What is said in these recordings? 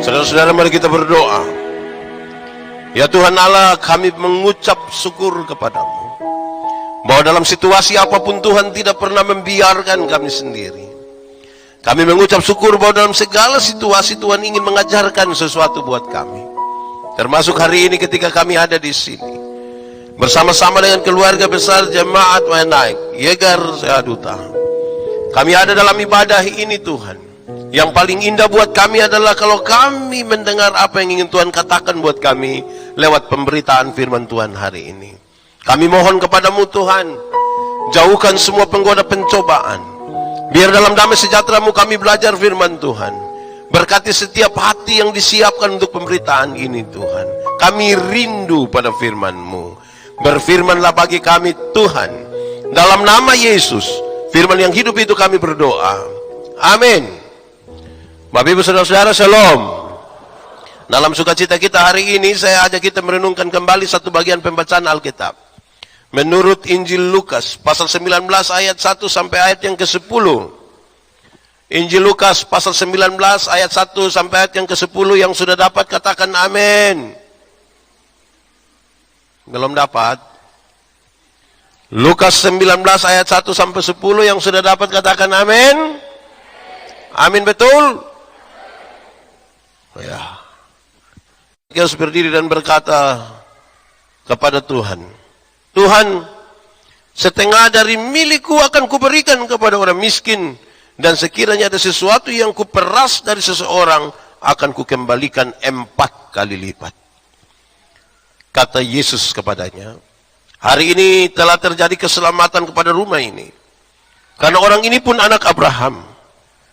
Saudara-saudara, mari kita berdoa. Ya Tuhan Allah, kami mengucap syukur kepadamu bahwa dalam situasi apapun Tuhan tidak pernah membiarkan kami sendiri. Kami mengucap syukur bahwa dalam segala situasi Tuhan ingin mengajarkan sesuatu buat kami. Termasuk hari ini ketika kami ada di sini bersama-sama dengan keluarga besar Jemaat Wainaik Yegar Sehaduta. Kami ada dalam ibadah ini Tuhan. Yang paling indah buat kami adalah kalau kami mendengar apa yang ingin Tuhan katakan buat kami lewat pemberitaan firman Tuhan hari ini. Kami mohon kepadamu Tuhan, jauhkan semua penggoda pencobaan. Biar dalam damai sejahtera-Mu kami belajar firman Tuhan. Berkati setiap hati yang disiapkan untuk pemberitaan ini Tuhan. Kami rindu pada firman-Mu. Berfirmanlah bagi kami Tuhan. Dalam nama Yesus, firman yang hidup itu kami berdoa. Amin. Bapak Ibu Saudara-saudara, Shalom. Dalam sukacita kita hari ini, saya ajak kita merenungkan kembali satu bagian pembacaan Alkitab. Menurut Injil Lukas, pasal 19 ayat 1 sampai ayat yang ke-10. Injil Lukas, pasal 19 ayat 1 sampai ayat yang ke-10. Yang sudah dapat katakan amin. Belum dapat? Lukas 19 ayat 1 sampai 10. Yang sudah dapat katakan amin. Amin, betul? Ya. Kita harus berdiri dan berkata kepada Tuhan, Tuhan, setengah dari milikku akan kuberikan kepada orang miskin, dan sekiranya ada sesuatu yang kuperas dari seseorang, akan kukembalikan 4 kali lipat. Kata Yesus kepadanya, hari ini telah terjadi keselamatan kepada rumah ini, karena orang ini pun anak Abraham,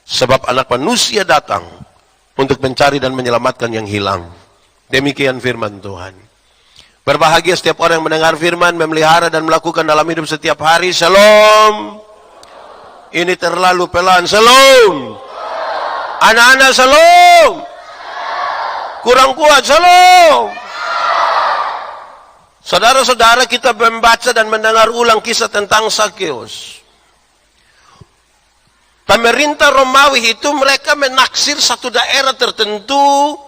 sebab anak manusia datang untuk mencari dan menyelamatkan yang hilang. Demikian firman Tuhan. Berbahagia setiap orang yang mendengar firman, memelihara dan melakukan dalam hidup setiap hari. Shalom. Ini terlalu pelan. Shalom. Anak-anak, shalom. Kurang kuat. Shalom. Saudara-saudara, kita membaca dan mendengar ulang kisah tentang Sakeus. Pemerintah Romawi itu mereka menaksir satu daerah tertentu,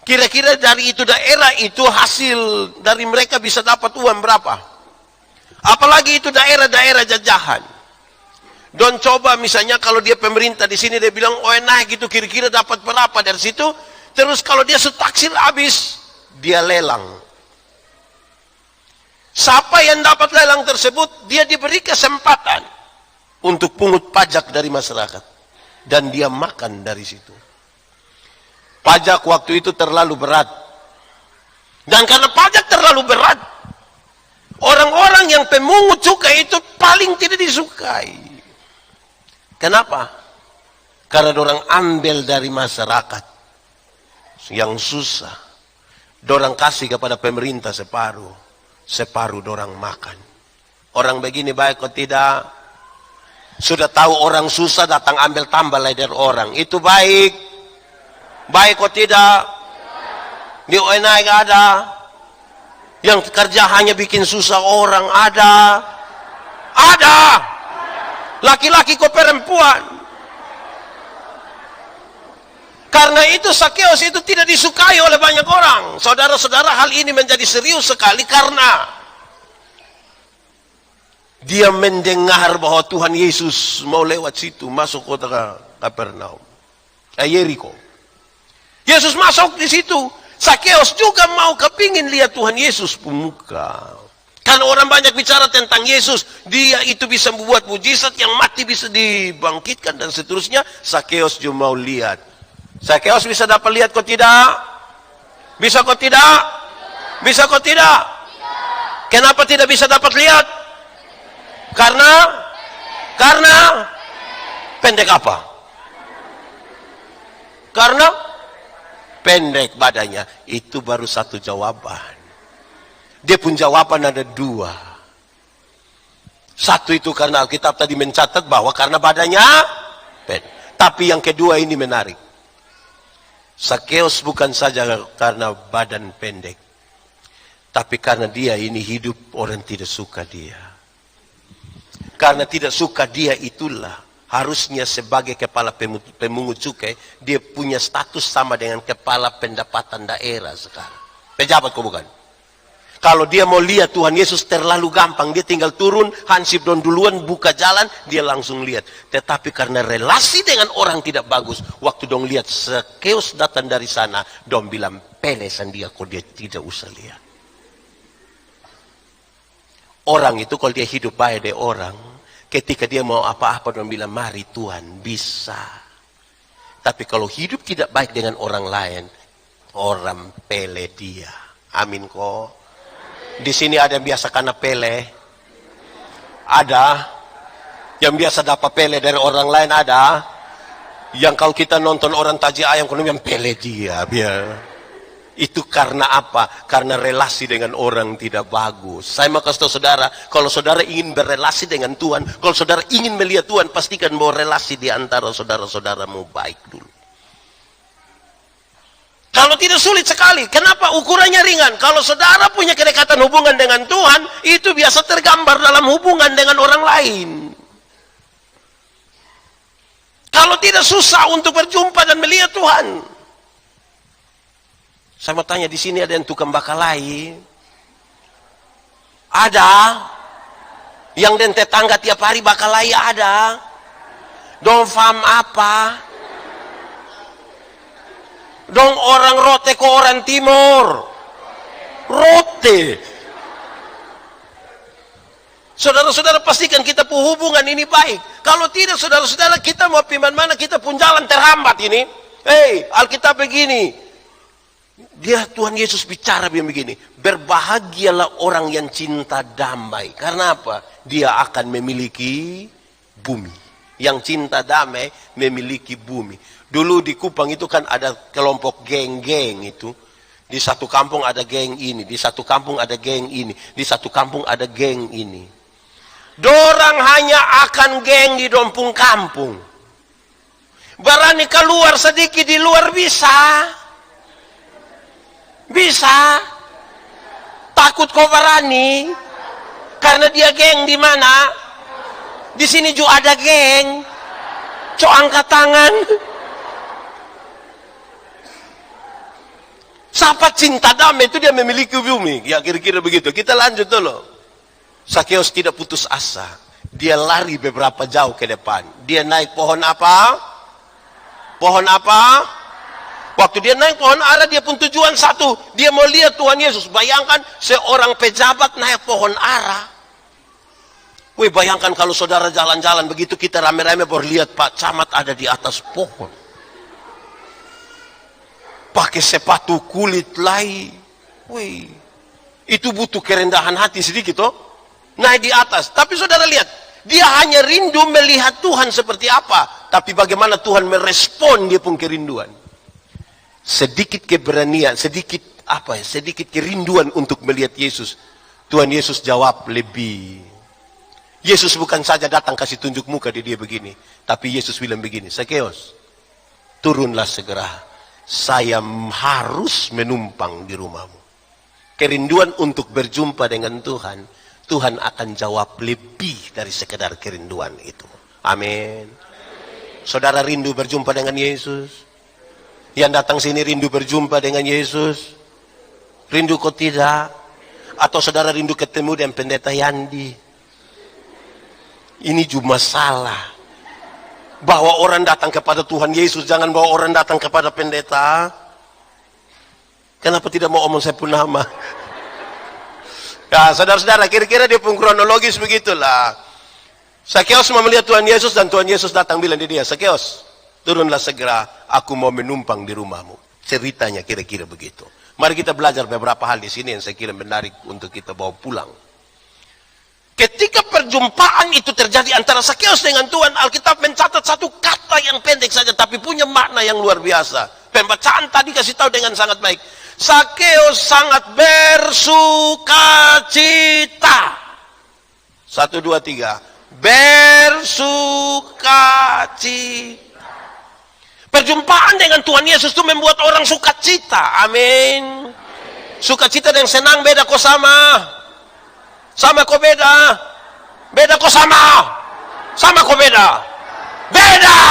kira-kira dari itu daerah itu hasil dari mereka bisa dapat uang berapa. Apalagi itu daerah-daerah jajahan. Don coba misalnya kalau dia pemerintah di sini dia bilang oh naik itu kira-kira dapat berapa dari situ, terus kalau dia setaksir habis, dia lelang. Siapa yang dapat lelang tersebut, dia diberi kesempatan untuk pungut pajak dari masyarakat, dan dia makan dari situ. Pajak waktu itu terlalu berat, dan karena pajak terlalu berat, orang-orang yang pemungut cukai itu paling tidak disukai. Kenapa? Karena dorang ambil dari masyarakat yang susah, dorang kasih kepada pemerintah separuh, separuh dorang makan. Orang begini baik atau tidak? Sudah tahu orang susah datang ambil tambah dari orang. Itu baik. Baik kok tidak? Di Wainaik ada. Yang kerja hanya bikin susah orang ada. Ada. Laki-laki kok perempuan. Karena itu Sakeus itu tidak disukai oleh banyak orang. Saudara-saudara, hal ini menjadi serius sekali karena dia mendengar bahwa Tuhan Yesus mau lewat situ, masuk kota Kapernaum, Yeriko. Yesus masuk di situ. Sakeus juga mau kepingin lihat Tuhan Yesus muka. Karena orang banyak bicara tentang Yesus, dia itu bisa membuat mujizat, yang mati bisa dibangkitkan dan seterusnya. Sakeus juga mau lihat. Sakeus bisa dapat lihat kok tidak? Bisa kok tidak? Bisa kok tidak? Kenapa tidak bisa dapat lihat? Karena pendek apa? Karena pendek badannya. Itu baru satu jawaban. Dia pun jawaban ada 2. Satu itu karena Alkitab tadi mencatat bahwa karena badannya pendek. Tapi yang kedua ini menarik. Sakeus bukan saja karena badan pendek, tapi karena dia ini hidup orang tidak suka dia. Karena tidak suka dia itulah harusnya sebagai kepala pemungut cukai, dia punya status sama dengan kepala pendapatan daerah sekarang. Pejabat kok bukan? Kalau dia mau lihat Tuhan Yesus terlalu gampang, dia tinggal turun, hansip don duluan, buka jalan, dia langsung lihat. Tetapi karena relasi dengan orang tidak bagus, waktu dong lihat Sakeus datang dari sana, dong bilang, pelesan dia kok dia tidak usah lihat. Orang itu kalau dia hidup baik dari orang, ketika dia mau apa-apa, dong bilang, mari Tuhan, bisa. Tapi kalau hidup tidak baik dengan orang lain, orang pele dia. Amin kok. Di sini ada yang biasa karena pele, ada yang biasa dapat pele dari orang lain, ada yang kalau kita nonton orang taji ayam kalau yang pele dia biar. Itu karena apa? Karena relasi dengan orang tidak bagus. Saya mau kasih tahu saudara, kalau saudara ingin berrelasi dengan Tuhan, kalau saudara ingin melihat Tuhan, pastikan bahwa relasi di antara saudara-saudaramu baik dulu. Kalau tidak sulit sekali. Kenapa? Ukurannya ringan. Kalau saudara punya kedekatan hubungan dengan Tuhan, itu biasa tergambar dalam hubungan dengan orang lain. Kalau tidak susah untuk berjumpa dan melihat Tuhan. Saya mau tanya, di sini ada yang tukang bakalai? Ada. Yang den tetangga tiap hari bakalai ada. Dong faham apa? Dong orang rote ke orang timur. Rote. Saudara-saudara pastikan kita pun hubungan ini baik. Kalau tidak saudara-saudara kita mau piman mana kita pun jalan terhambat ini. Hei, Alkitab begini. Dia Tuhan Yesus bicara begini. Berbahagialah orang yang cinta damai. Karena apa? Dia akan memiliki bumi. Yang cinta damai memiliki bumi. Dulu di Kupang itu kan ada kelompok geng-geng itu. Di satu kampung ada geng ini, di satu kampung ada geng ini, di satu kampung ada geng ini. Dorang hanya akan geng di dompung kampung. Berani keluar sedikit di luar bisa. Bisa. Takut kau berani. Karena dia geng di mana? Di sini juga ada geng. Cok angkat tangan. Siapa cinta damai itu dia memiliki bumi. Ya kira-kira begitu. Kita lanjut dulu. Sakeus tidak putus asa. Dia lari beberapa jauh ke depan. Dia naik pohon apa? Pohon apa? Waktu dia naik pohon ara, dia pun tujuan satu. Dia mau lihat Tuhan Yesus. Bayangkan seorang pejabat naik pohon ara. Wih, bayangkan kalau saudara jalan-jalan begitu, kita rame-rame baru lihat Pak Camat ada di atas pohon. Pakai sepatu kulit lai. Wih, itu butuh kerendahan hati sedikit toh. Naik di atas. Tapi saudara lihat, dia hanya rindu melihat Tuhan seperti apa. Tapi bagaimana Tuhan merespon dia pun kerinduan. Sedikit keberanian, sedikit kerinduan untuk melihat Yesus. Tuhan Yesus jawab lebih. Yesus bukan saja datang kasih tunjuk muka di dia begini. Tapi Yesus bilang begini, Sakeus, turunlah segera. Saya harus menumpang di rumahmu. Kerinduan untuk berjumpa dengan Tuhan, Tuhan akan jawab lebih dari sekedar kerinduan itu. Amin. Saudara rindu berjumpa dengan Yesus? Yang datang sini rindu berjumpa dengan Yesus? Rindu kok tidak? Atau saudara rindu ketemu dengan pendeta Yandi? Ini juga masalah. Bawa orang datang kepada Tuhan Yesus, jangan bawa orang datang kepada pendeta. Kenapa tidak mau omong saya pun nama? Ya, saudara-saudara, kira-kira dia pun kronologis begitulah. Sakeus mau melihat Tuhan Yesus dan Tuhan Yesus datang bilang di dia, Sakeus, turunlah segera, aku mau menumpang di rumahmu. Ceritanya kira-kira begitu. Mari kita belajar beberapa hal di sini yang saya kira menarik untuk kita bawa pulang. Ketika perjumpaan itu terjadi antara Sakeus dengan Tuhan, Alkitab mencatat satu kata yang pendek saja tapi punya makna yang luar biasa. Pembacaan tadi kasih tahu dengan sangat baik. Sakeus sangat bersukacita. 1, 2, 3. Bersukacita. Perjumpaan dengan Tuhan Yesus itu membuat orang sukacita. Amin. Sukacita yang senang beda kok sama. Sama kok beda. Beda kok sama. Sama kok beda. Beda.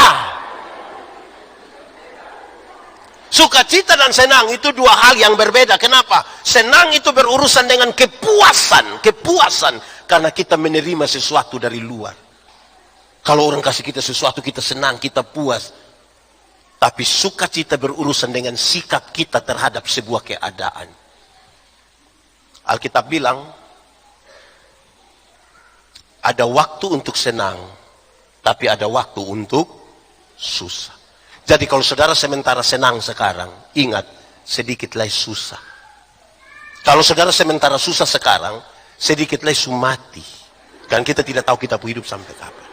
Sukacita dan senang itu dua hal yang berbeda. Kenapa? Senang itu berurusan dengan kepuasan. Karena kita menerima sesuatu dari luar. Kalau orang kasih kita sesuatu, kita senang, kita puas. Tapi sukacita berurusan dengan sikap kita terhadap sebuah keadaan. Alkitab bilang, ada waktu untuk senang, tapi ada waktu untuk susah. Jadi kalau saudara sementara senang sekarang, ingat, sedikit lagi susah. Kalau saudara sementara susah sekarang, sedikit lagi mati. Dan kita tidak tahu kita hidup sampai kapan.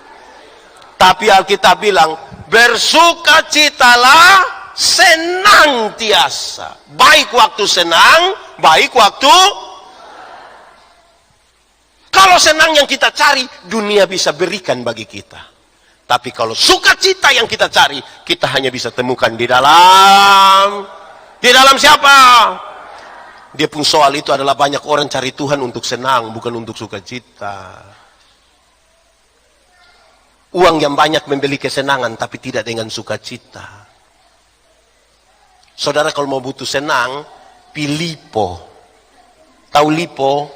Tapi Alkitab bilang, bersukacitalah senantiasa. Baik waktu senang, baik waktu. Kalau senang yang kita cari, dunia bisa berikan bagi kita. Tapi kalau sukacita yang kita cari, kita hanya bisa temukan di dalam siapa? Dia pun soal itu adalah banyak orang cari Tuhan untuk senang, bukan untuk sukacita. Uang yang banyak membeli kesenangan, tapi tidak dengan sukacita. Saudara kalau mau butuh senang, Lipo. Tahu Lipo?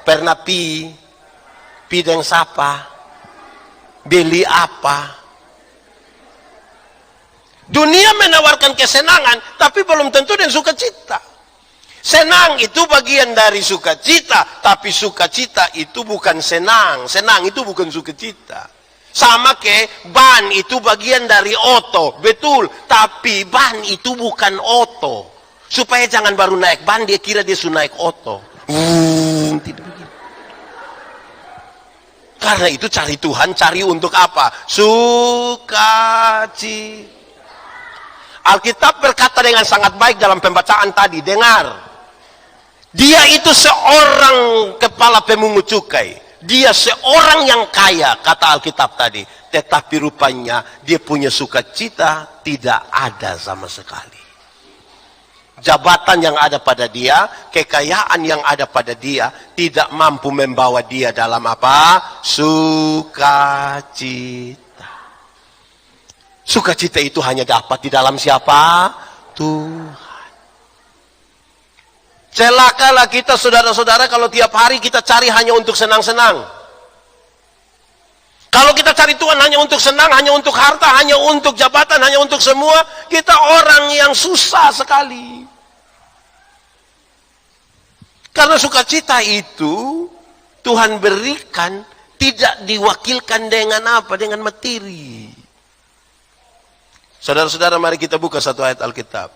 Pernah dengan siapa? Beli apa? Dunia menawarkan kesenangan, tapi belum tentu dengan sukacita. Senang itu bagian dari sukacita, tapi sukacita itu bukan senang. Senang itu bukan sukacita. Sama ke ban itu bagian dari oto, betul. Tapi ban itu bukan oto. Supaya jangan baru naik ban, dia kira dia sudah naik oto. Tidak begitu. Karena itu cari Tuhan, cari untuk apa? Sukacita. Alkitab berkata dengan sangat baik dalam pembacaan tadi, dengar. Dia itu seorang kepala pemungut cukai. Dia seorang yang kaya, kata Alkitab tadi. Tetapi rupanya dia punya sukacita tidak ada sama sekali. Jabatan yang ada pada dia, kekayaan yang ada pada dia, tidak mampu membawa dia dalam apa? Sukacita. Sukacita itu hanya dapat di dalam siapa? Tuhan. Celakalah kita saudara-saudara kalau tiap hari kita cari hanya untuk senang-senang. Kalau kita cari Tuhan hanya untuk senang, hanya untuk harta, hanya untuk jabatan, hanya untuk semua, kita orang yang susah sekali. Karena sukacita itu Tuhan berikan tidak diwakilkan dengan apa? Dengan materi. Saudara-saudara, mari kita buka satu ayat Alkitab.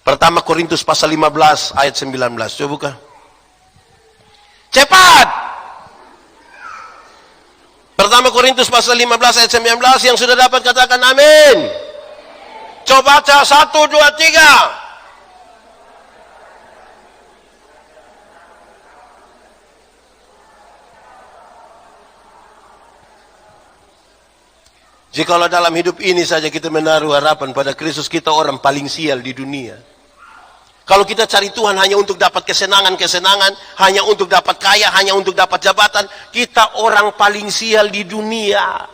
Pertama Korintus pasal 15 ayat 19. Coba buka. Cepat. Pertama Korintus pasal 15 ayat 19, yang sudah dapat katakan amin. Coba baca 1, 2, 3. Jikalau dalam hidup ini saja kita menaruh harapan pada Kristus, kita orang paling sial di dunia. Kalau kita cari Tuhan hanya untuk dapat kesenangan, hanya untuk dapat kaya, hanya untuk dapat jabatan, kita orang paling sial di dunia.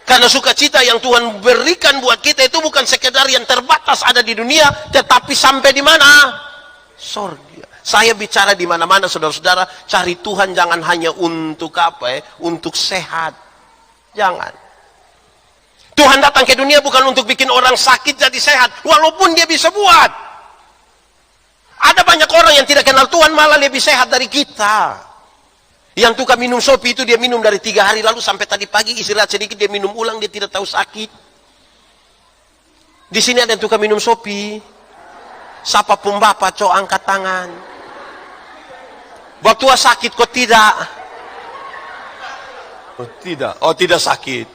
Karena sukacita yang Tuhan berikan buat kita itu bukan sekedar yang terbatas ada di dunia, tetapi sampai di mana? Sorga. Saya bicara di mana-mana, saudara-saudara, cari Tuhan jangan hanya untuk apa? Untuk sehat. Jangan. Tuhan datang ke dunia bukan untuk bikin orang sakit jadi sehat, walaupun dia bisa buat. Ada banyak orang yang tidak kenal Tuhan malah lebih sehat dari kita. Yang tukang minum sopi itu dia minum dari 3 hari lalu sampai tadi pagi istirahat sedikit dia minum ulang, dia tidak tahu sakit. Di sini ada yang tukang minum sopi. Siapa pun bapak cok angkat tangan. Waktu sakit kok tidak? Oh tidak, oh tidak sakit.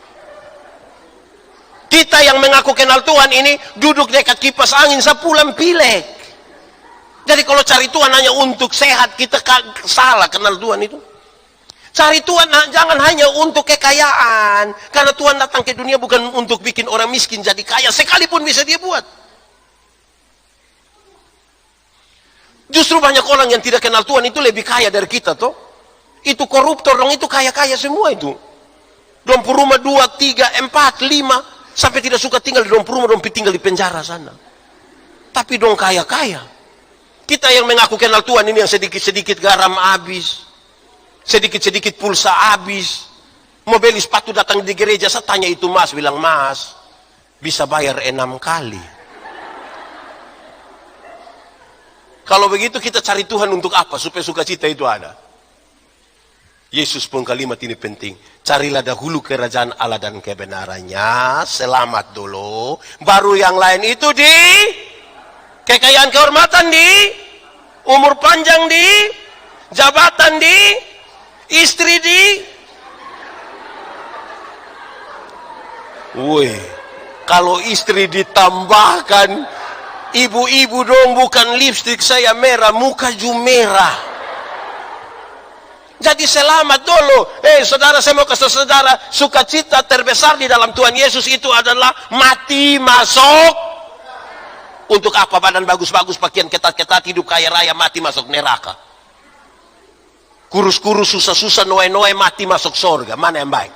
Kita yang mengaku kenal Tuhan ini duduk dekat kipas angin sepulang pilek. Jadi kalau cari Tuhan hanya untuk sehat, kita salah kenal Tuhan itu. Cari Tuhan jangan hanya untuk kekayaan. Karena Tuhan datang ke dunia bukan untuk bikin orang miskin jadi kaya, sekalipun bisa dia buat. Justru banyak orang yang tidak kenal Tuhan itu lebih kaya dari kita toh. Itu koruptor dong, itu kaya-kaya semua itu. Dompu rumah 2, 3, 4, 5. Sampai tidak suka tinggal di dompu rumah, dompu tinggal di penjara sana. Tapi dong kaya-kaya. Kita yang mengaku kenal Tuhan ini yang sedikit-sedikit garam habis. Sedikit-sedikit pulsa habis. Mau beli sepatu datang di gereja, saya tanya itu mas, bilang mas, bisa bayar 6 kali. Kalau begitu kita cari Tuhan untuk apa? Supaya sukacita itu ada. Yesus pun kalimat ini penting. Carilah dahulu kerajaan Allah dan kebenarannya. Selamat dulu. Baru yang lain itu di kekayaan kehormatan di, umur panjang di, jabatan di, istri di. Woi, kalau istri ditambahkan, ibu-ibu dong, bukan lipstik saya merah, muka ju merah. Jadi selamat dulu. Saudara, saya mau kasih saudara, sukacita terbesar di dalam Tuhan Yesus itu adalah mati masuk. Untuk apa? Badan bagus-bagus, pakaian ketat-ketat, hidup kaya raya, mati masuk neraka. Kurus-kurus, susah-susah, noe-noe, mati masuk surga. Mana yang baik?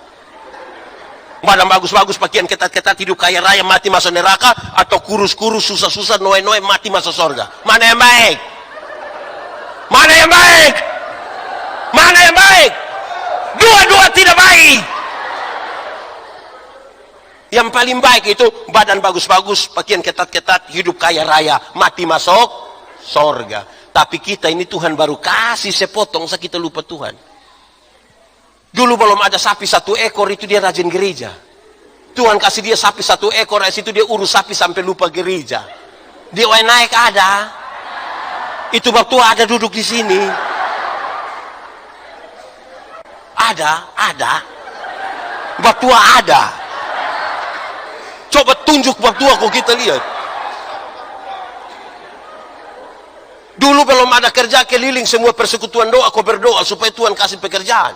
Badan bagus-bagus, pakaian ketat-ketat, hidup kaya raya, mati masuk neraka, atau kurus-kurus, susah-susah, noe-noe, mati masuk surga? Mana yang baik? Mana yang baik? Mana yang baik? Dua-dua tidak baik. Yang paling baik itu badan bagus-bagus, pakaian ketat-ketat, hidup kaya raya, mati masuk surga. Tapi kita ini Tuhan baru kasih sepotong, kita lupa Tuhan. Dulu belum ada sapi 1 ekor, itu dia rajin gereja. Tuhan kasih dia sapi 1 ekor, dari situ dia urus sapi sampai lupa gereja. Dia naik ada. Itu waktu ada duduk di sini. Ada. Waktu ada. Coba tunjuk waktu kok kita lihat. Dulu belum ada kerja, keliling semua persekutuan doa, kau berdoa supaya Tuhan kasih pekerjaan.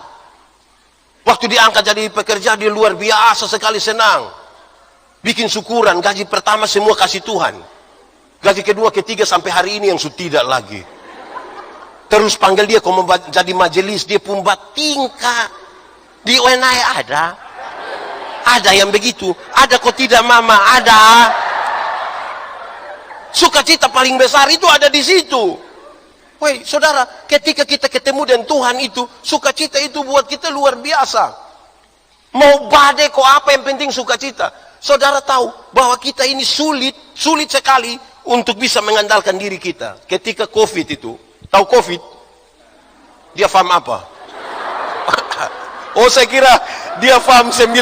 Waktu diangkat jadi pekerja, dia luar biasa sekali senang. Bikin syukuran, gaji pertama semua kasih Tuhan. Gaji kedua, ketiga, sampai hari ini yang sudah tidak lagi. Terus panggil dia, kau mau jadi majelis, dia pun tingkah. Di UNI ada. Ada yang begitu. Ada kok tidak mama, ada. Sukacita paling besar itu ada di situ. Woi, saudara, ketika kita ketemu dengan Tuhan itu, sukacita itu buat kita luar biasa. Mau badai kok apa, yang penting sukacita. Saudara tahu bahwa kita ini sulit sekali untuk bisa mengandalkan diri kita. Ketika COVID itu, tahu COVID? Dia faham apa? Oh, saya kira dia faham 19.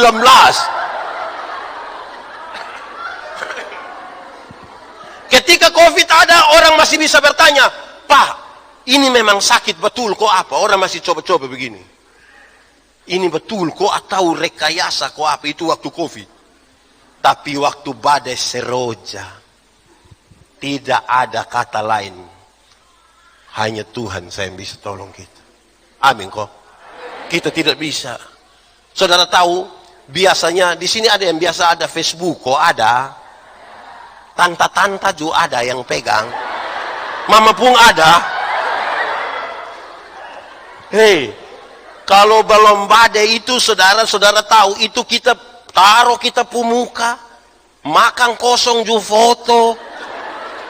Ketika COVID ada, orang masih bisa bertanya, Pak, ini memang sakit betul kok apa? Orang masih coba-coba begini. Ini betul kok atau rekayasa kok apa? Itu waktu COVID. Tapi waktu badai seroja, tidak ada kata lain. Hanya Tuhan saya yang bisa tolong kita. Amin kok. Kita tidak bisa. Saudara tahu, biasanya di sini ada yang biasa ada Facebook kok ada. Tanta-tanta juga ada yang pegang. Mama pun ada. Kalau belum badai itu, saudara-saudara tahu, itu kita taruh kita pemuka, makan kosong ju foto,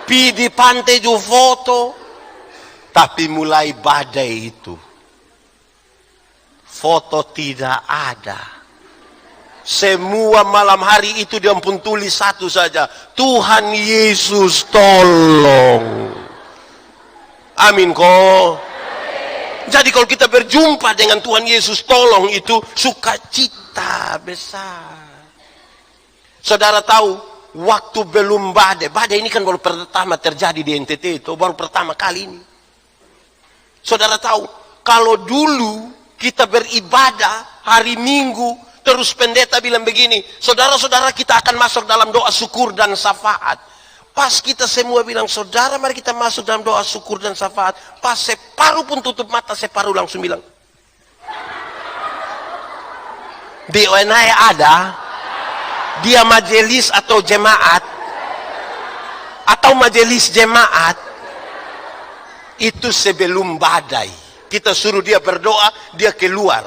pi di pantai ju foto. Tapi mulai badai itu, foto tidak ada. Semua malam hari itu dia pun tulis satu saja, Tuhan Yesus tolong. Amin kok. Jadi kalau kita berjumpa dengan Tuhan Yesus tolong, itu sukacita besar. Saudara tahu, waktu belum badai ini kan baru pertama terjadi di NTT itu, baru pertama kali ini. Saudara tahu, kalau dulu kita beribadah hari Minggu, terus pendeta bilang begini, saudara-saudara kita akan masuk dalam doa syukur dan syafaat. Pas kita semua bilang, saudara mari kita masuk dalam doa syukur dan syafaat. Pas separuh pun tutup mata, separuh langsung bilang, di UNI ada, dia majelis atau jemaat, atau majelis jemaat, itu sebelum badai. Kita suruh dia berdoa, dia keluar.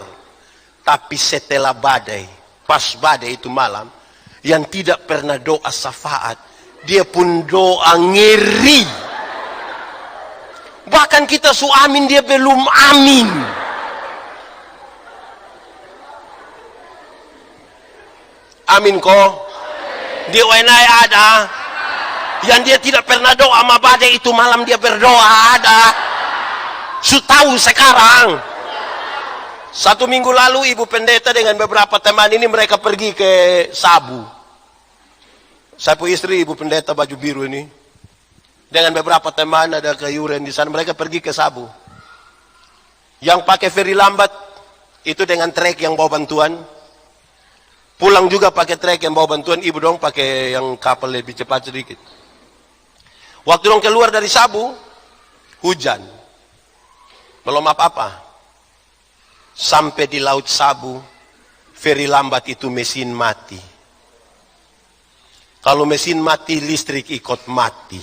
Tapi setelah badai, pas badai itu malam, yang tidak pernah doa syafaat, dia pun doa ngeri. Bahkan kita amin, dia belum amin. Amin kok. Di WNI ada. Yang dia tidak pernah doa sama badai itu malam dia berdoa ada. Tahu sekarang. 1 minggu lalu ibu pendeta dengan beberapa teman ini mereka pergi ke Sabu. Saya punya istri ibu pendeta baju biru ini. Dengan beberapa teman ada kayuran di sana. Mereka pergi ke Sabu. Yang pakai feri lambat itu dengan trek yang bawa bantuan. Pulang juga pakai trek yang bawa bantuan. Ibu dong pakai yang kapal lebih cepat sedikit. Waktu dong keluar dari Sabu, hujan. Belum apa-apa. Sampai di Laut Sabu, feri lambat itu mesin mati. Kalau mesin mati, listrik ikut mati.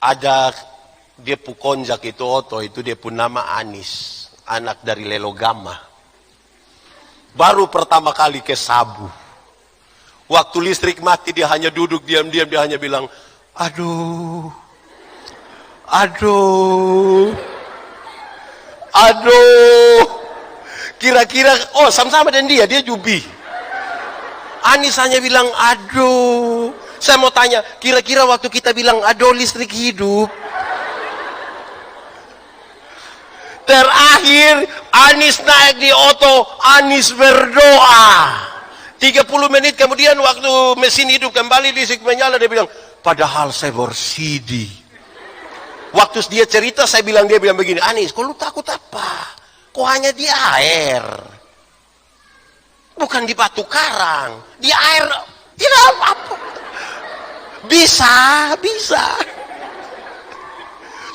Ada dia pu konjak itu oto, itu dia pun nama Anis, anak dari Lelogama. Baru pertama kali ke Sabu. Waktu listrik mati dia hanya duduk diam-diam, dia hanya bilang, aduh, aduh, aduh. Kira-kira, oh sama-sama dengan dia Jubi. Anis hanya bilang, aduh. Saya mau tanya, kira-kira waktu kita bilang, aduh listrik hidup. Terakhir, Anis naik di oto, Anis berdoa. 30 menit kemudian waktu mesin hidup kembali, listrik menyala, dia bilang, padahal saya bersidi. Waktu dia cerita, dia bilang begini, Anis, kok lu takut apa? Kok hanya di air? Bukan di batu karang. Di air, tidak apa-apa. Bisa.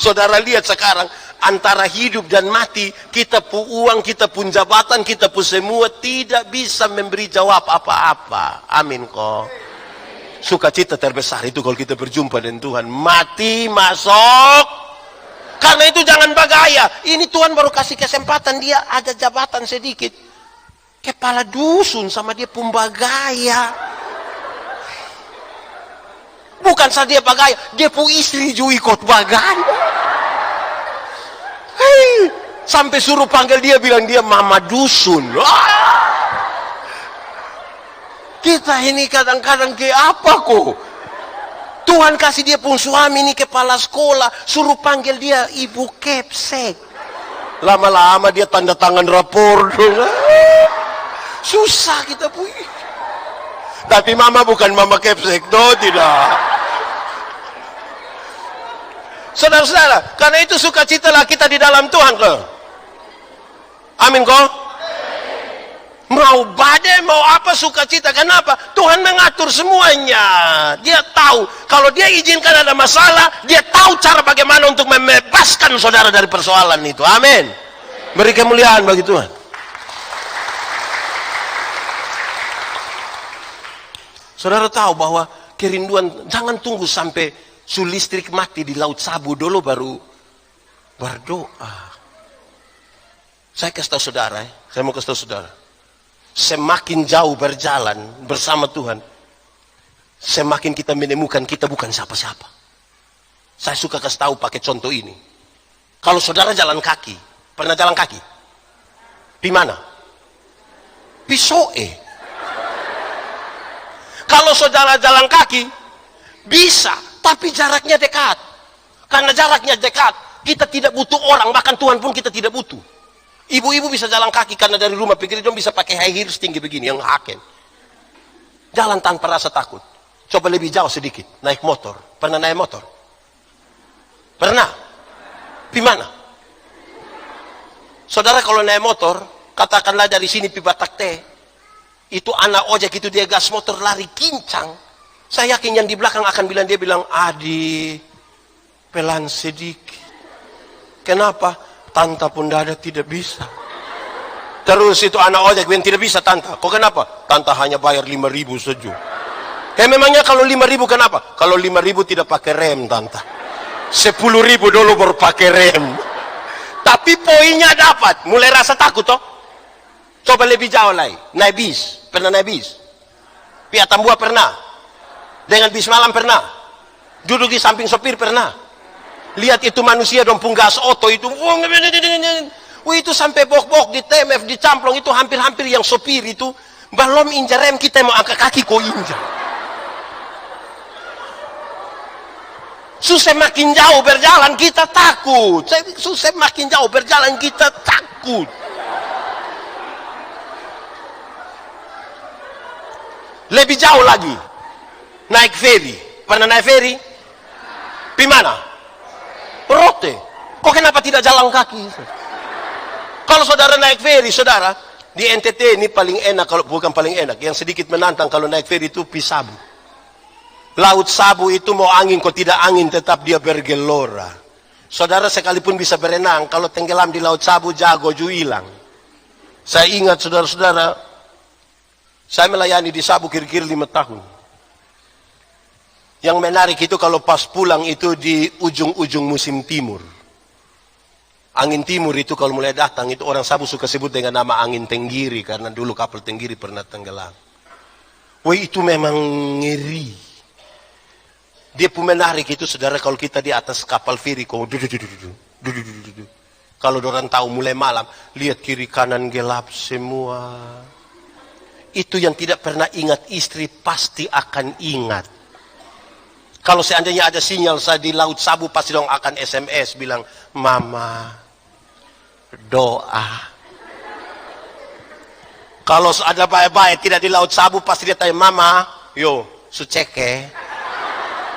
Saudara lihat sekarang, antara hidup dan mati, kita pun uang, kita pun jabatan, kita pun semua tidak bisa memberi jawab apa-apa. Amin kok. Sukacita terbesar itu kalau kita berjumpa dengan Tuhan. Mati masuk. Karena itu jangan bagaya. Ini Tuhan baru kasih kesempatan, dia ada jabatan sedikit. Kepala dusun sama dia pun bagaya. Bukan saja dia bagaya, dia pun istri juga ikut bagaya. Hei, sampai suruh panggil dia, bilang dia mama dusun. Kita ini kadang-kadang ke apa kok? Tuhan kasih dia pun suami ini kepala sekolah, suruh panggil dia ibu kepsek. Lama-lama dia tanda tangan rapor. Susah kita pun. Tapi mama bukan mama kepsek, tidak. Saudara-saudara, karena itu sukacitalah kita di dalam Tuhan kok. Amin kok. Mau badai, mau apa, sukacita. Kenapa? Tuhan mengatur semuanya. Dia tahu, kalau dia izinkan ada masalah, dia tahu cara bagaimana untuk membebaskan saudara dari persoalan itu. Amin. Beri kemuliaan bagi Tuhan. Saudara tahu bahwa kerinduan, jangan tunggu sampai listrik mati di Laut Sabu dulu baru berdoa. Saya kasih tahu saudara, saya mau kasih tahu saudara. Semakin jauh berjalan bersama Tuhan, semakin kita menemukan kita bukan siapa-siapa. Saya suka kasih tahu pakai contoh ini. Kalau saudara jalan kaki, pernah jalan kaki? Di mana? Pisoe. Kalau saudara jalan kaki, bisa, tapi jaraknya dekat. Karena jaraknya dekat, kita tidak butuh orang, bahkan Tuhan pun kita tidak butuh. Ibu-ibu bisa jalan kaki karena dari rumah pikir dong bisa pakai high heels tinggi begini yang haken. Jalan tanpa rasa takut. Coba lebih jauh sedikit, naik motor. Pernah naik motor? Pernah? Di mana? Saudara kalau naik motor, katakanlah dari sini pi Batak Teh, itu anak ojek itu dia gas motor lari kincang. Saya yakin yang di belakang akan bilang, dia bilang, Adi, pelan sedikit. Kenapa? Tanta pun dada tidak bisa. Terus itu anak ojek yang tidak bisa, Tanta. Kok kenapa? Tanta hanya bayar 5.000 saja. Memangnya kalau 5.000 kenapa? Kalau 5.000 tidak pakai rem, Tanta. 10.000 dulu baru pakai rem. Tapi Tapi poinnya dapat. Mulai rasa takut toh. Coba lebih jauh lagi. Naik bis. Pernah naik bis? Pihak Tambua pernah? Dengan bis malam pernah? Duduk di samping sopir pernah? Lihat itu manusia dong punggas oto itu. Itu sampai bok-bok di TMF, di camplong itu hampir-hampir yang sopir itu. Belum injak rem kita mau angkat kaki kok injak. Susah makin jauh berjalan kita takut. Susah makin jauh berjalan kita takut. Lebih jauh lagi. Naik ferry. Pernah naik ferry? Di mana? Rote. Kok kenapa tidak jalan kaki? Kalau saudara naik ferry, saudara, di NTT ini paling enak, kalau bukan paling enak, yang sedikit menantang kalau naik ferry itu Pisabu. Laut Sabu itu mau angin, kok tidak angin tetap dia bergelora. Saudara sekalipun bisa berenang, kalau tenggelam di Laut Sabu jago ju hilang. Saya ingat saudara-saudara, saya melayani di Sabu kira-kira 5 tahun. Yang menarik itu kalau pas pulang itu di ujung-ujung musim timur. Angin timur itu kalau mulai datang itu orang Sabu suka sebut dengan nama angin Tenggiri karena dulu kapal Tenggiri pernah tenggelam. Wah itu memang ngeri. Dia pun menarik itu saudara kalau kita di atas kapal feri kalau orang tahu mulai malam lihat kiri kanan gelap semua. Itu yang tidak pernah ingat istri pasti akan ingat. Kalau seandainya ada sinyal saya di Laut Sabu pasti dong akan SMS bilang mama doa. Kalau ada baik-baik tidak di Laut Sabu pasti dia tanya mama yo suceke.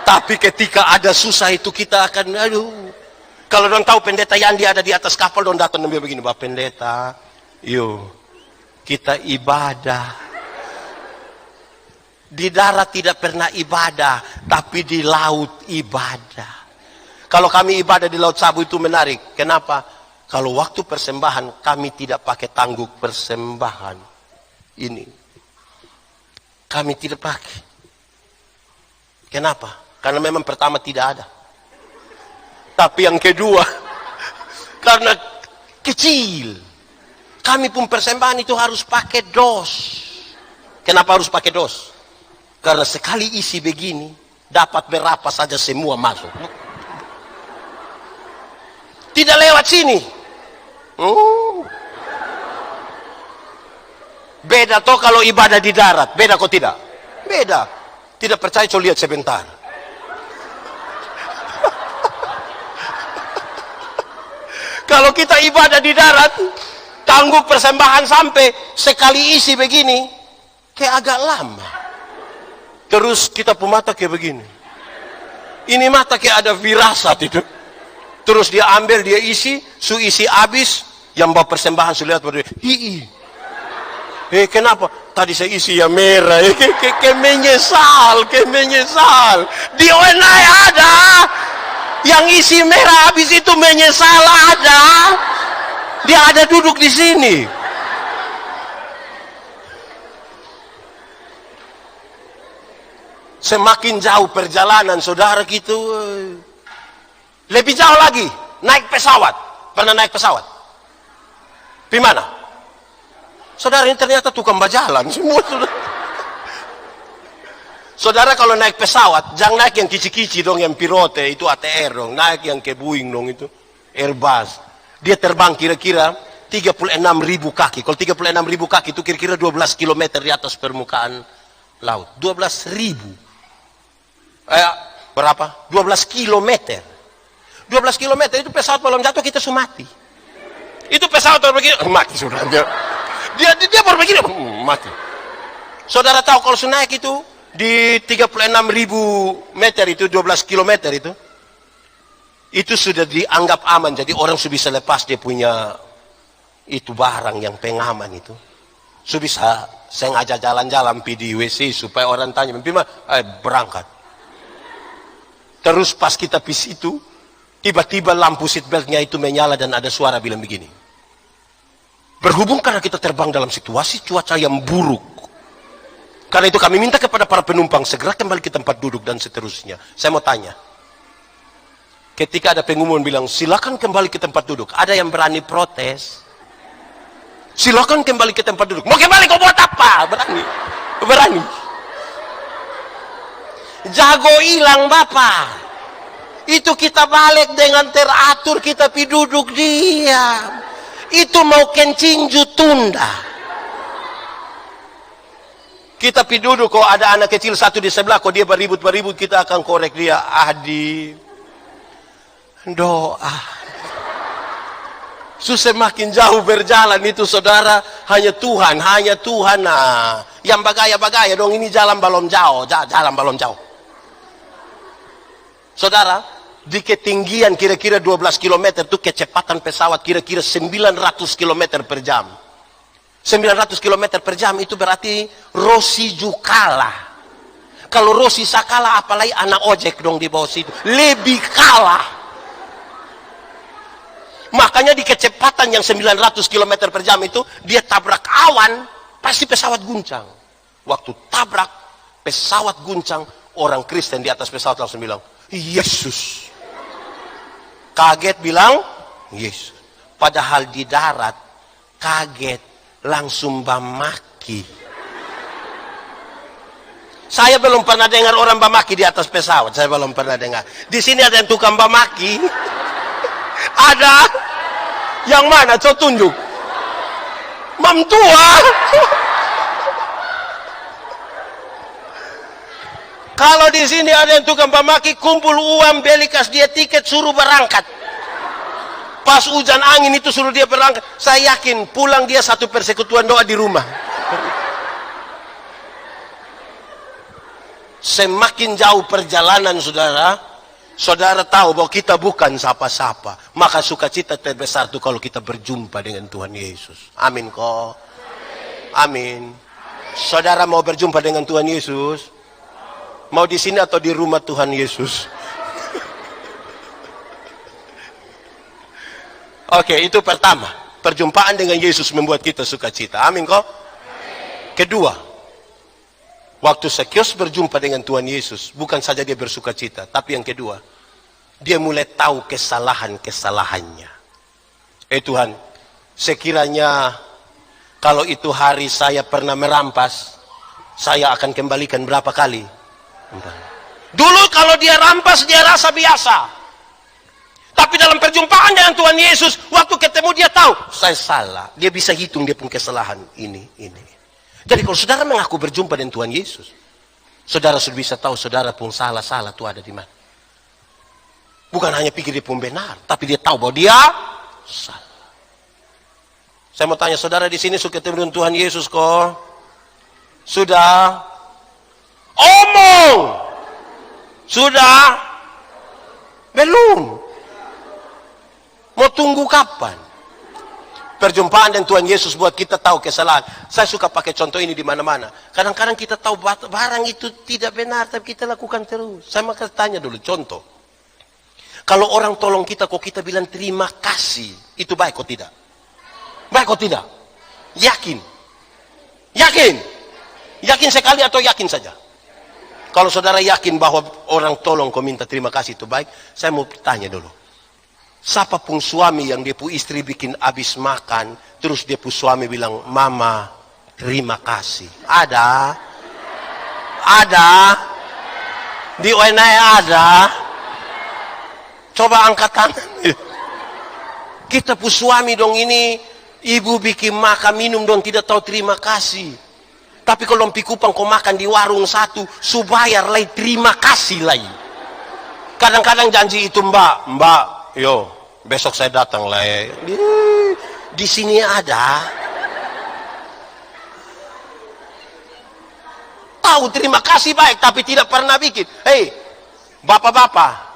Tapi ketika ada susah itu kita akan, aduh. Kalau orang tahu pendeta Yandi ada di atas kapal, orang datang dan begini, Pak Pendeta, yuk, kita ibadah. Di darat tidak pernah ibadah, tapi di laut ibadah. Kalau kami ibadah di Laut Sabu itu menarik. Kenapa? Kalau waktu persembahan, kami tidak pakai tangguk persembahan. Ini. Kami tidak pakai. Kenapa? Karena memang pertama tidak ada. Tapi yang kedua, karena kecil. Kami pun persembahan itu harus pakai dos. Kenapa harus pakai dos? Karena sekali isi begini, dapat berapa saja semua masuk. Tidak lewat sini. Beda toh kalau ibadah di darat. Beda kok tidak? Beda. Tidak percaya coba lihat sebentar. Kalau kita ibadah di darat, tangguk persembahan sampai sekali isi begini, kayak agak lama. Terus kita pun mata kayak begini. Ini mata kayak ada firasat itu. Terus dia ambil, dia isi, isi habis, yang bawa persembahan sudah lihat berdua. Kenapa? Tadi saya isi yang merah. Kayak menyesal. Di ONI ada. Yang isi merah habis itu menyesal ada. Dia ada duduk di sini. Semakin jauh perjalanan saudara gitu. Lebih jauh lagi, naik pesawat. Pernah naik pesawat? Di mana? Saudara ini ternyata tukang bajalan semua saudara. Saudara kalau naik pesawat, jangan naik yang kici-kici dong, yang pilote, itu ATR dong. Naik yang ke Boeing dong itu, Airbus. Dia terbang kira-kira 36.000 kaki. Kalau 36.000 kaki itu kira-kira 12 km di atas permukaan laut. 12.000. Berapa? 12 km. 12 km itu pesawat belum jatuh kita sudah mati. Itu pesawat baru begini, mati sudah. Dia baru begini, mati. Saudara tahu kalau sudah naik itu, di 36.000 meter itu 12 km itu sudah dianggap aman, jadi orang sudah bisa lepas dia punya itu barang yang pengaman itu, sudah bisa sengaja jalan-jalan di WC supaya orang tanya berangkat. Terus pas kita pis itu tiba-tiba lampu seatbeltnya itu menyala dan ada suara bilang begini, berhubung karena kita terbang dalam situasi cuaca yang buruk, karena itu kami minta kepada para penumpang segera kembali ke tempat duduk dan seterusnya. Saya mau tanya, Ketika ada pengumuman bilang, silakan kembali ke tempat duduk. Ada yang berani protes. Silakan kembali ke tempat duduk. Mau kembali kau buat apa? Berani. Berani. Jago hilang Bapak. Itu kita balik dengan teratur, kita pi duduk diam. Itu mau kencing tunda. Kita pi duduk, kok ada anak kecil satu di sebelah, kok dia beribut, kita akan korek dia. Adi, doa. Semakin jauh berjalan itu saudara, hanya Tuhan. Nah, yang bagaya dong, ini jalan balon jauh. Saudara, di ketinggian kira-kira 12 km itu kecepatan pesawat kira-kira 900 km per jam. 900 km per jam itu berarti Rossi kalah. Kalau Rossi kalah, apalagi anak ojek dong di bawah situ. Lebih kalah. Makanya di kecepatan yang 900 km per jam itu, dia tabrak awan, pasti pesawat guncang. Waktu tabrak, pesawat guncang, orang Kristen di atas pesawat langsung bilang, Yesus. Kaget bilang, Yesus. Padahal di darat, kaget, langsung bamaki. Saya belum pernah dengar orang bamaki di atas pesawat. Saya belum pernah dengar. Di sini ada yang tukang bamaki. Ada. Yang mana? Coba tunjuk. Mam tua. Kalau di sini ada yang tukang bamaki, kumpul uang, belikas dia tiket, suruh berangkat. Pas hujan angin itu suruh dia berangkat. Saya yakin pulang dia satu persekutuan doa di rumah. Semakin jauh perjalanan saudara tahu bahwa kita bukan siapa-siapa. Maka sukacita terbesar itu kalau kita berjumpa dengan Tuhan Yesus. Amin kok. Amin. Saudara mau berjumpa dengan Tuhan Yesus? Mau di sini atau di rumah Tuhan Yesus? Oke, itu pertama. Perjumpaan dengan Yesus membuat kita sukacita. Amin kok. Kedua, waktu Zakheus berjumpa dengan Tuhan Yesus, bukan saja dia bersukacita, tapi yang kedua, dia mulai tahu kesalahannya. Tuhan, sekiranya kalau itu hari saya pernah merampas, saya akan kembalikan berapa kali? Dulu kalau dia rampas, dia rasa biasa. Tapi dalam perjumpaan dengan Tuhan Yesus, waktu ketemu dia tahu, saya salah. Dia bisa hitung dia pun kesalahan ini. Jadi kalau saudara mengaku berjumpa dengan Tuhan Yesus, saudara sudah bisa tahu saudara pun salah itu ada di mana. Bukan hanya pikir dia pun benar, tapi dia tahu bahwa dia salah. Saya mau tanya saudara di sini suka ketemu dengan Tuhan Yesus kok? Sudah? Omong! Sudah? Belum. Mau tunggu kapan? Perjumpaan dengan Tuhan Yesus buat kita tahu kesalahan. Saya suka pakai contoh ini di mana-mana. Kadang-kadang kita tahu barang itu tidak benar, tapi kita lakukan terus. Saya mau tanya dulu, contoh. Kalau orang tolong kita, kok kita bilang terima kasih, itu baik kok tidak? Baik kok tidak? Yakin? Yakin? Yakin sekali atau yakin saja? Kalau saudara yakin bahwa orang tolong kau minta terima kasih itu baik, saya mau tanya dulu. Siapa pun suami yang dia pu istri bikin habis makan, terus dia pu suami bilang, Mama, terima kasih. Ada? Ada? Di ONA ada? Coba angkat tangan. Kita pu suami dong ini, ibu bikin makan minum dong tidak tahu terima kasih. Tapi kalau pi kupang kau makan di warung satu, subayar lagi terima kasih lagi. Kadang-kadang janji itu mbak, yo, besok saya datang lah. Di sini ada. Tahu terima kasih baik, tapi tidak pernah bikin. Hei, bapak-bapak.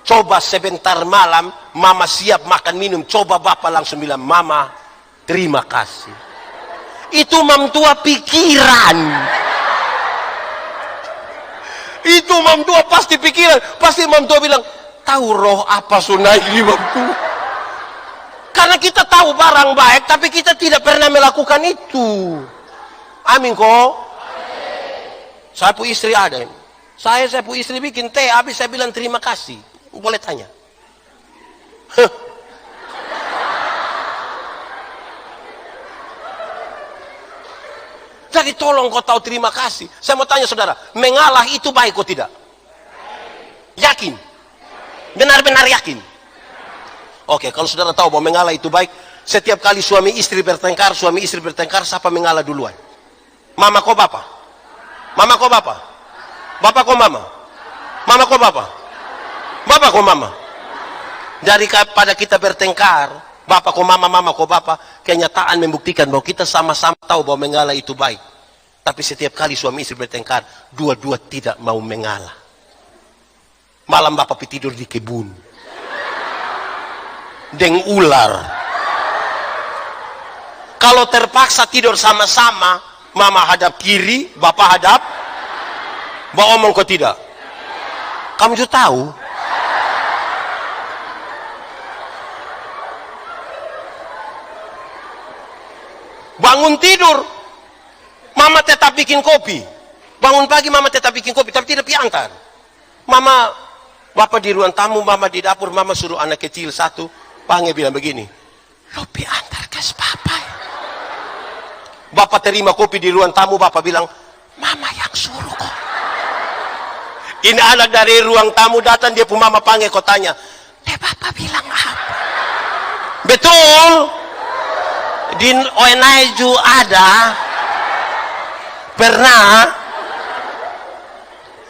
Coba sebentar malam, mama siap makan minum. Coba bapak langsung bilang, Mama, terima kasih. Itu mam tua pikiran. Itu mam tua pasti pikiran. Pasti mam tua bilang, tahu roh apa sunai di mam tua. Karena kita tahu barang baik, tapi kita tidak pernah melakukan itu. Amin kok. Saya pun istri ada. Saya pu istri bikin teh, habis saya bilang terima kasih. Boleh tanya. Jadi tolong kau tahu terima kasih. Saya mau tanya saudara, mengalah itu baik atau tidak? Yakin? Benar-benar yakin? Oke, kalau saudara tahu bahwa mengalah itu baik, setiap kali suami istri bertengkar, siapa mengalah duluan? Mama kok bapak? Mama kok bapak? Bapak kok mama? Mama kok bapak? Bapak kok mama? Daripada kita bertengkar, bapak kok mama, mama kok bapak, kenyataan membuktikan bahwa kita sama-sama tahu bahwa mengalah itu baik. Tapi setiap kali suami istri bertengkar, dua-dua tidak mau mengalah. Malam bapak tidur di kebun. Deng ular. Kalau terpaksa tidur sama-sama, mama hadap kiri, bapak hadap. Bapak omong kok tidak? Kamu juga tahu. Bangun tidur, mama tetap bikin kopi. Bangun pagi, mama tetap bikin kopi, tapi tidak piantar. Mama, bapak di ruang tamu, mama di dapur, mama suruh anak kecil satu, panggil bilang begini, lo piantar kes papa. Bapak terima kopi di ruang tamu, bapak bilang, mama yang suruh kok. Ini anak dari ruang tamu datang, dia pun mama panggil, kau tanya, bapak bilang apa? Betul. Di Oenaiju ada pernah.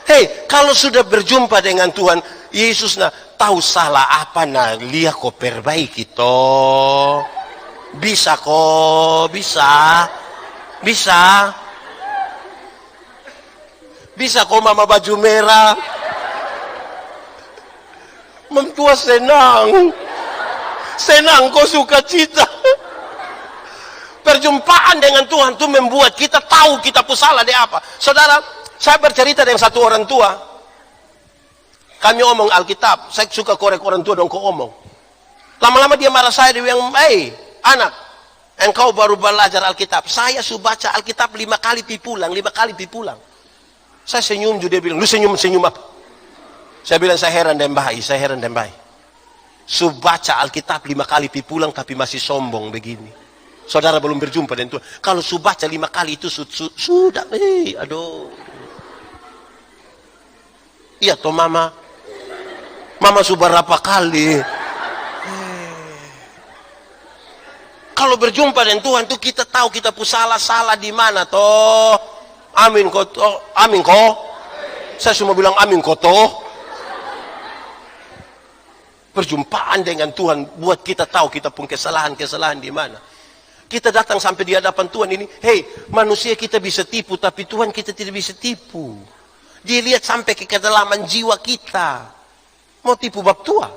Hei, kalau sudah berjumpa dengan Tuhan Yesus, nah tahu salah apa, nah lihat kok perbaiki toh. Bisa kok, bisa kok mama baju merah. Mentua senang kok suka cita. Perjumpaan dengan Tuhan itu membuat kita tahu kita pun salah di apa. Saudara, saya bercerita dengan satu orang tua. Kami omong Alkitab, saya suka korek orang tua dong kok omong. Lama-lama dia marah saya, dia bilang, anak, engkau baru belajar Alkitab. Saya sudah baca Alkitab 5 kali pulang. Saya senyum juga, dia bilang, lu senyum apa? Saya bilang, saya heran dan baik. Sudah baca Alkitab 5 kali pulang, tapi masih sombong begini. Saudara belum berjumpa dengan Tuhan. Kalau sudah baca 5 kali itu sudah, aduh. Iya toh mama. Mama sudah berapa kali. Kalau berjumpa dengan Tuhan itu kita tahu kita pun salah di mana toh. Amin kok. Amin kok. Saya cuma bilang amin kok toh. Perjumpaan dengan Tuhan buat kita tahu kita pun kesalahan di mana. Kita datang sampai di hadapan Tuhan ini, manusia kita bisa tipu, tapi Tuhan kita tidak bisa tipu. Dia lihat sampai ke kedalaman jiwa kita. Mau tipu bab tua.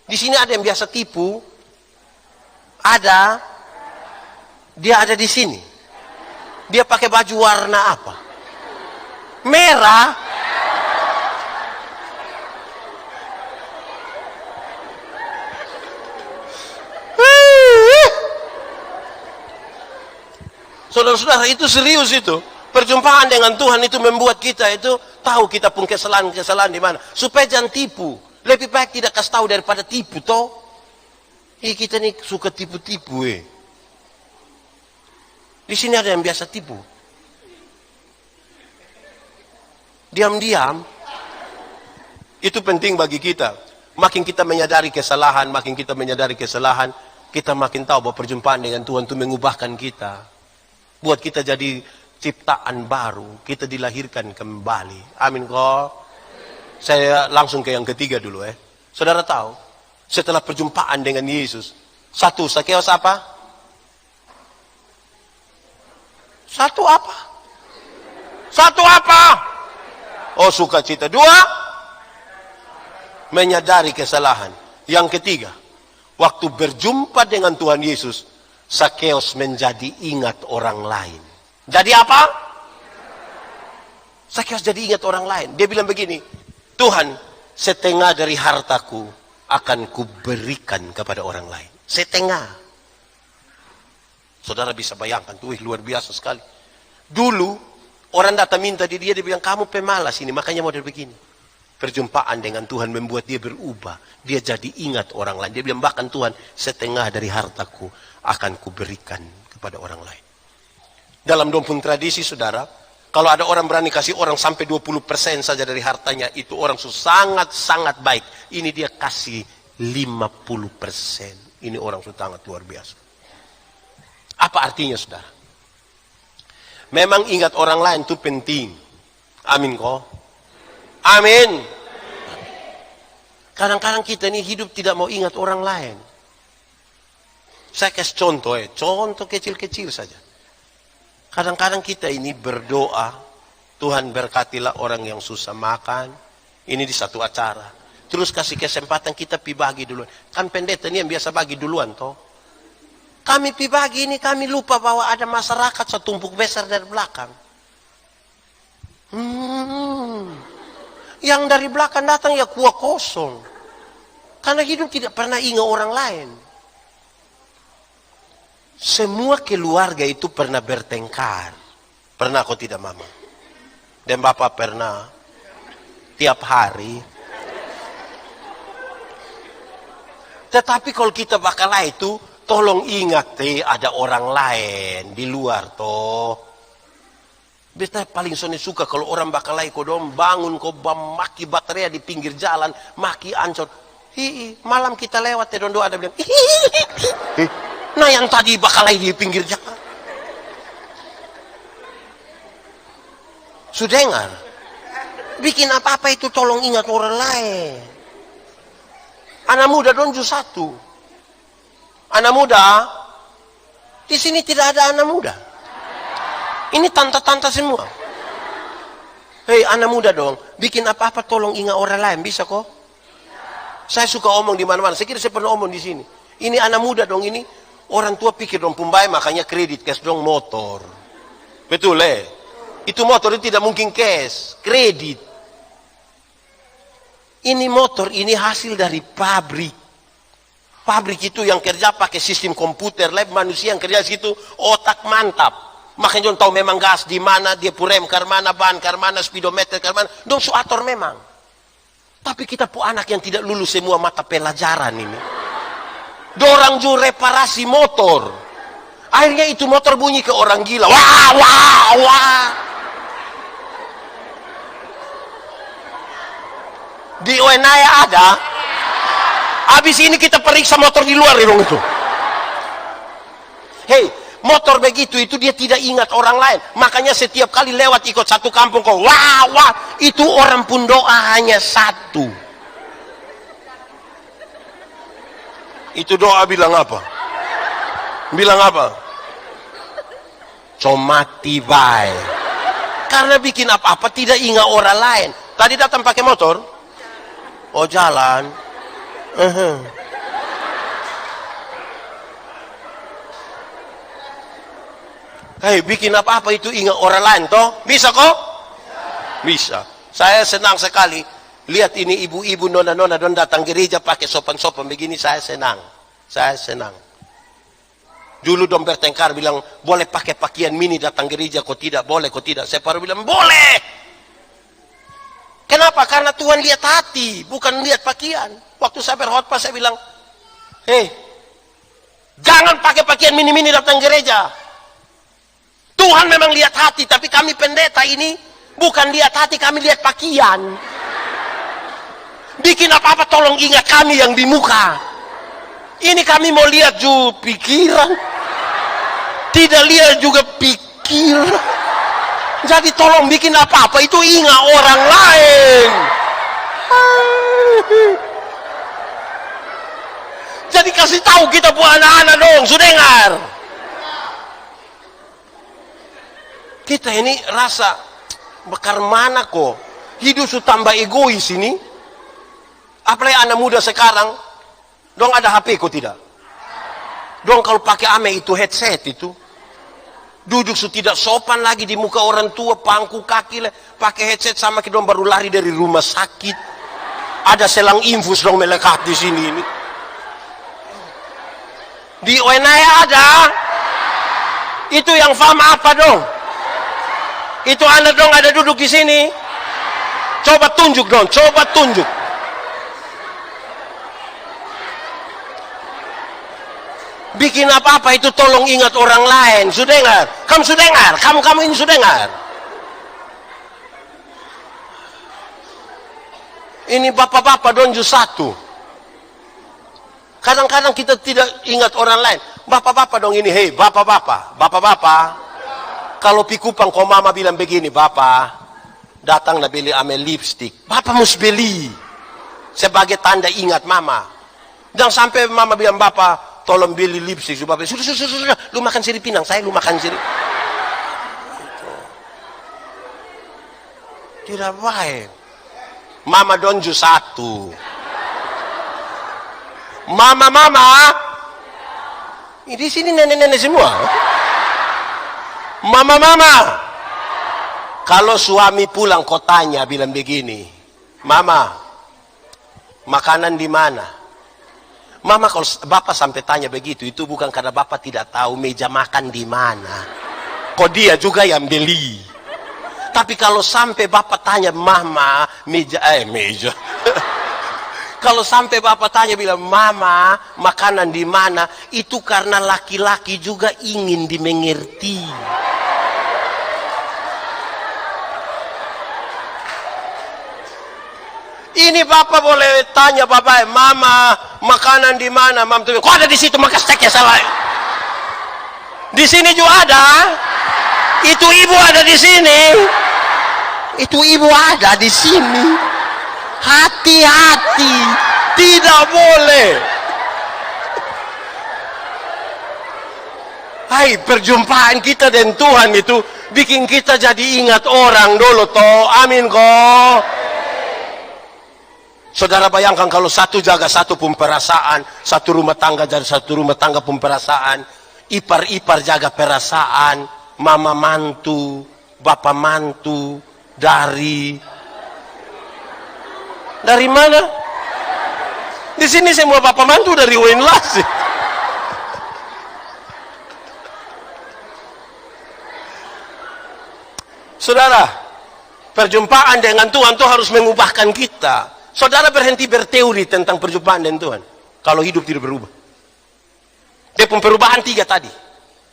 Di sini ada yang biasa tipu. Dia ada di sini. Dia pakai baju warna apa? Merah. Saudara-saudara, itu serius itu. Perjumpaan dengan Tuhan itu membuat kita itu tahu kita pun kesalahan di mana. Supaya jangan tipu. Lebih baik tidak kasih tahu daripada tipu toh. Kita nih suka tipu-tipu. Di sini ada yang biasa tipu. Diam-diam. Itu penting bagi kita. Makin kita menyadari kesalahan, kita makin tahu bahwa perjumpaan dengan Tuhan itu mengubahkan kita. Buat kita jadi ciptaan baru, kita dilahirkan kembali. Amin kok. Saya langsung ke yang ketiga dulu Saudara tahu, setelah perjumpaan dengan Yesus, satu, Sakeus apa? Satu apa? Oh, sukacita. 2, menyadari kesalahan. Yang ketiga, waktu berjumpa dengan Tuhan Yesus, Sakeus menjadi ingat orang lain. Jadi apa? Sakeus jadi ingat orang lain. Dia bilang begini, Tuhan, setengah dari hartaku akan kuberikan kepada orang lain. Setengah. Saudara bisa bayangkan, luar biasa sekali. Dulu, Orang datang minta di dia bilang, kamu pemalas ini, makanya model begini. Perjumpaan dengan Tuhan membuat dia berubah. Dia jadi ingat orang lain. Dia bilang, bahkan Tuhan, setengah dari hartaku akan kuberikan kepada orang lain. Dalam dompun tradisi, saudara, kalau ada orang berani kasih orang sampai 20% saja dari hartanya, itu orang sangat-sangat baik. Ini dia kasih 50%. Ini orang sangat luar biasa. Apa artinya, saudara? Memang ingat orang lain itu penting. Amin kok. Amin. Kadang-kadang kita ini hidup tidak mau ingat orang lain. Saya kasih contoh, contoh kecil-kecil saja. Kadang-kadang kita ini berdoa, Tuhan berkatilah orang yang susah makan. Ini di satu acara. Terus kasih kesempatan kita pi bagi duluan. Kan pendeta ini yang biasa bagi duluan toh. Kami pi bagi ini, kami lupa bahwa ada masyarakat setumpuk besar dari belakang. Yang dari belakang datang ya kuah kosong. Karena hidup tidak pernah ingat orang lain. Semua keluarga itu pernah bertengkar. Pernah kok tidak, Mama? Dan Bapak pernah? Tiap hari. Tetapi kalau kita bakal itu, tolong ingat ada orang lain di luar toh. Beta paling suka kalau orang bakalai kodong bangun kau maki baterai di pinggir jalan, maki ancur. Malam kita lewat dondo ada bilang, nah yang tadi bakalai di pinggir jalan. Sudah dengar? Bikin apa-apa itu tolong ingat orang lain. Anak muda donju satu. Anak muda, di sini tidak ada anak muda. Ini tante-tante semua. Hei anak muda dong, bikin apa-apa tolong ingat orang lain, bisa kok? Saya suka omong di mana-mana. Saya kira saya pernah omong di sini. Ini anak muda dong, ini orang tua pikir dong pembayar makanya kredit cash dong motor. Betul Itu motor itu tidak mungkin cash, kredit. Ini motor ini hasil dari pabrik. Pabrik itu yang kerja pakai sistem komputer, lab manusia yang kerja situ otak mantap. Makanya jangan tahu memang gas di mana, dia purem ke mana, ban ke mana, speedometer ke mana, dong suator memang. Tapi kita pu anak yang tidak lulus semua mata pelajaran ini. Dorang ju reparasi motor. Akhirnya itu motor bunyi ke orang gila. Wah, wah, wah. Di Oenaya ada. Habis ini kita periksa motor di luar dong itu. Hei, motor begitu itu dia tidak ingat orang lain. Makanya setiap kali lewat ikut satu kampung kok wah wah, itu orang pun doa hanya satu. Itu doa bilang apa? Bilang apa? Comati bae. Karena bikin apa-apa tidak ingat orang lain. Tadi datang pakai motor? Oh jalan. Hei, bikin apa-apa itu ingat orang lain toh? Bisa kok? Bisa. Saya senang sekali lihat ini ibu-ibu nona-nona don datang gereja pakai sopan-sopan begini, saya senang. Saya senang. Dulu dong bertengkar bilang boleh pakai pakaian mini datang gereja, kok tidak boleh, kok tidak. Saya baru bilang boleh. Kenapa? Karena Tuhan lihat hati, bukan lihat pakaian. Waktu saya berkhotbah saya bilang, hei, jangan pakai pakaian mini-mini datang gereja. Tuhan memang lihat hati, tapi kami pendeta ini bukan lihat hati, kami lihat pakaian. Bikin apa-apa tolong ingat kami yang di muka. Ini kami mau lihat juga pikiran. Tidak lihat juga pikiran. Jadi tolong bikin apa-apa itu ingat orang lain. Jadi kasih tahu kita buat anak-anak dong, sudah dengar. Kita ini rasa bakar mana kok hidup su tambah egois ini. Apalagi anak muda sekarang dong ada HP kok tidak. Dong kalau pakai ame itu headset itu duduk su tidak sopan lagi di muka orang tua, pangku kaki pakai headset sama kita dong baru lari dari rumah sakit. Ada selang infus dong melekat di sini ini. Di Oenaya ada. Itu yang faham apa dong? Itu Anda dong ada duduk di sini. Coba tunjuk dong, coba tunjuk. Bikin apa-apa itu tolong ingat orang lain. Sudah dengar? Kamu sudah dengar? Kamu ini sudah dengar? Ini bapak-bapak donju satu. Kadang-kadang kita tidak ingat orang lain. Bapak-bapak dong ini, hei bapak-bapak. Bapak-bapak. Kalau pikupang kok mama bilang begini, bapak, datang na beli ame lipstick. Bapak mesti beli. Sebagai tanda ingat mama. Jangan sampai mama bilang, bapak, tolong beli lipstick. Sudah, lu makan sirip pinang, saya lu makan sirip. Tidak baik. Mama donju satu. Mama. Di sini nenek-nenek semua. Mama. Kalau suami pulang kotanya bilang begini, Mama, makanan di mana? Mama, kalau bapak sampai tanya begitu, itu bukan karena bapak tidak tahu meja makan di mana. Kok dia juga yang beli. Tapi kalau sampai bapak tanya, Mama, meja. Kalau sampai bapak tanya bilang, Mama, makanan di mana? Itu karena laki-laki juga ingin dimengerti. Ini bapak boleh tanya bapak, Mama, makanan di mana? Mama tuh, kok ada di situ maka stek ya salah. Di sini juga ada. Itu ibu ada di sini. Itu ibu ada di sini. Hati-hati, tidak boleh. Hai, perjumpaan kita dengan Tuhan itu bikin kita jadi ingat orang dulu toh. Amin kok. Saudara bayangkan kalau satu jaga satu pun perasaan, satu rumah tangga jadi satu rumah tangga pun perasaan, ipar-ipar jaga perasaan, mama mantu, bapak mantu, dari mana? Di sini semua bapak mantu dari Wenlas. Saudara, perjumpaan dengan Tuhan itu harus mengubahkan kita. Saudara berhenti berteori tentang perjumpaan dengan Tuhan. Kalau hidup tidak berubah. Dia pun perubahan 3 tadi.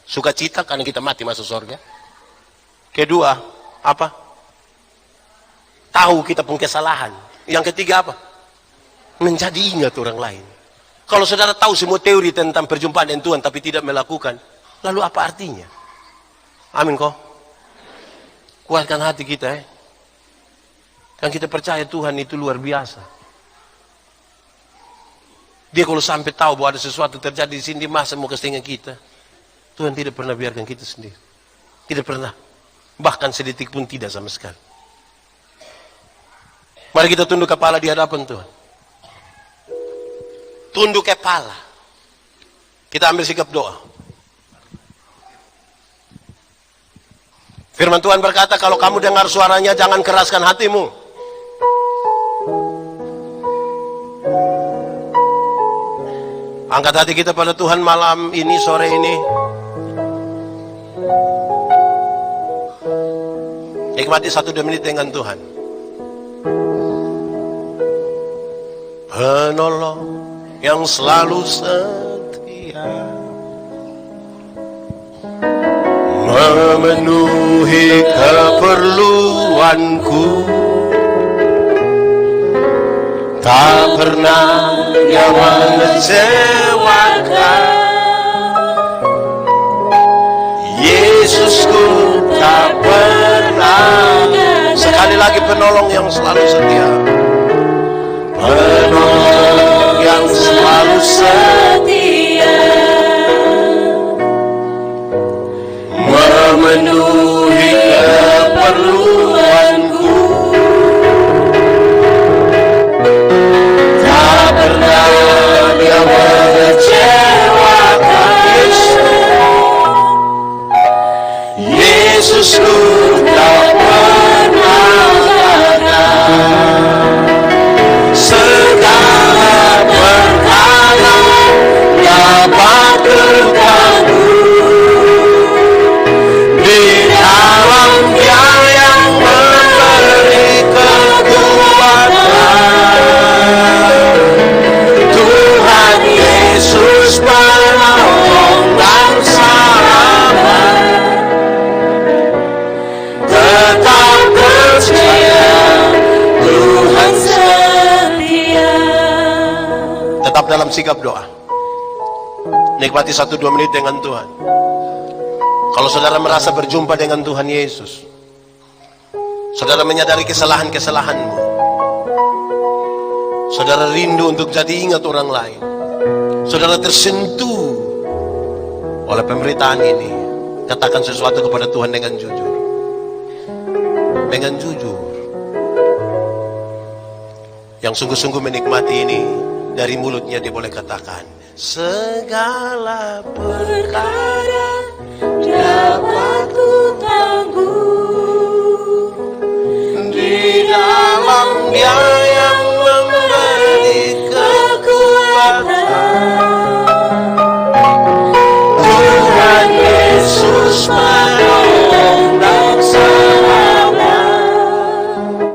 Sukacita karena kita mati masuk surga. Kedua, apa? Tahu kita pun kesalahan. Yang ketiga apa? Menjadi ingat orang lain. Kalau saudara tahu semua teori tentang perjumpaan dengan Tuhan tapi tidak melakukan, lalu apa artinya? Amin kok. Kuatkan hati kita Dan kita percaya Tuhan itu luar biasa. Dia kalau sampai tahu bahwa ada sesuatu terjadi di sini, masa mau kestingan kita. Tuhan tidak pernah biarkan kita sendiri. Tidak pernah. Bahkan sedetik pun tidak sama sekali. Mari kita tunduk kepala di hadapan Tuhan. Tunduk kepala. Kita ambil sikap doa. Firman Tuhan berkata, kalau kamu dengar suaranya, jangan keraskan hatimu. Angkat hati kita pada Tuhan malam ini, sore ini. Nikmati 1-2 menit dengan Tuhan. Penolong yang selalu setia, memenuhi keperluanku, tak pernah dia mengecewakan. Yesusku tak pernah. Sekali lagi, penolong yang selalu setia. Penolong yang selalu setia, memenuhi keperluanku, tak pernah dia mengecewakan. Yesusku tak pernah gagal. Segala perkara dapat terganggu di sikap doa. Nikmati 1-2 menit dengan Tuhan. Kalau saudara merasa berjumpa dengan Tuhan Yesus, saudara menyadari kesalahan-kesalahanmu, saudara rindu untuk jadi ingat orang lain, saudara tersentuh oleh pemberitaan ini, katakan sesuatu kepada Tuhan dengan jujur. Dengan jujur. Yang sungguh-sungguh menikmati ini, dari mulutnya dia boleh katakan, segala perkara dapat ku tangguh di dalam Dia